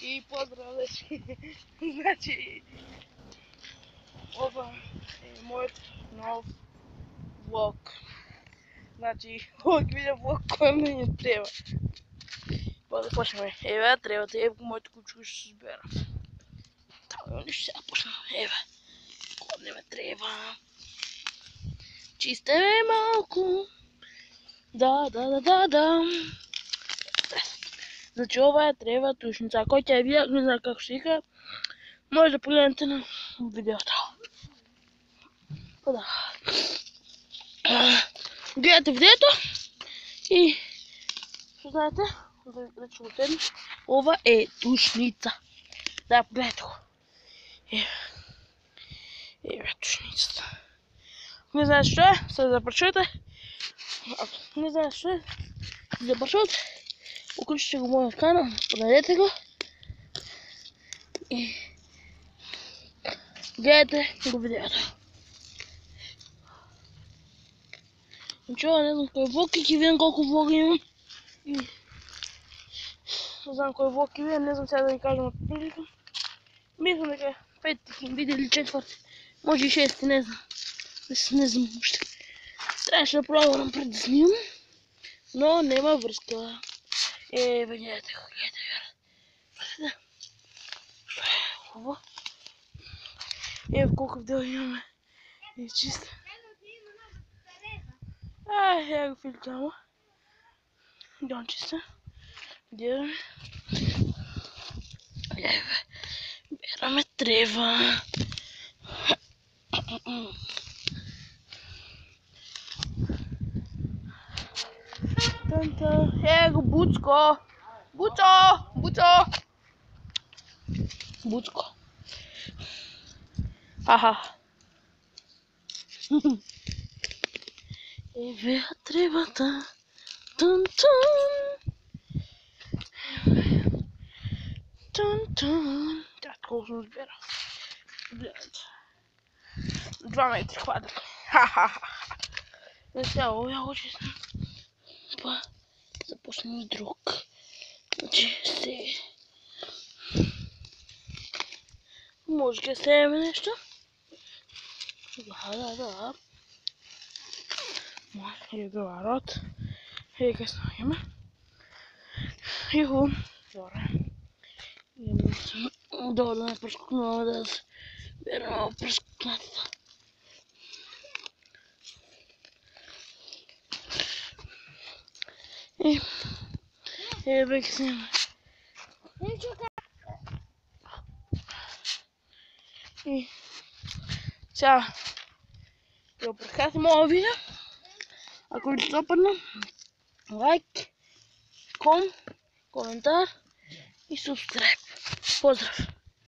I pozdrav dečki. Znači, ova je moj nov vlog. Znači, ovog video vlog koji meni treba. Pa da počnemo. Ева, трябвате моите кучки ще се сбера. Там ще сега почнем. Ева, кой не ме трябва? Чисте ме малко. Да. Значи ова е трева тушница. Който я видя, не знае как ще иска, може да погледнете на видеото. Да. Гледате видеото и знаете, да че го седне, ова е тушница. Да, погледайте го. Ева тушницата. Не знаете що е, се запрашувате. Ако не знаете що е, се запрашувате. Включите го моят канал, подадете го и гледайте го видеото. Ничего, не знам кой влог и видим колко влога имам. И не знам кой влог и видим, не знам сега да ви кажем от публика. Мислям дека 5 видели 4, може и 6, не знам. Не знам още. Трябваше да пробвам преди да снимам, но нема връзка. Гледайте го, гледайте. Хубаво. Колко видео имаме. И чисто. Я го филтрам. Идем чисто. Гледаме. Бераме трева. Го Буцко! Буцко! Аха! Ева тревата! Тун! Тя колко съм сбира. Гледайте. 2 метра хватък. Ха-ха-ха! Не цяло, я го честно. Па започнем с друг. Значи се... Може да сееме нещо? Да. Може да род. Как слагаме. Иху. Добре. Долу да ме прескокнува да се бера малко прескокнатата. Бе, снимаме. И сега да прекратим моя видео. Ако ви се допадна, лайк, коментар и субскрайб. Поздрав!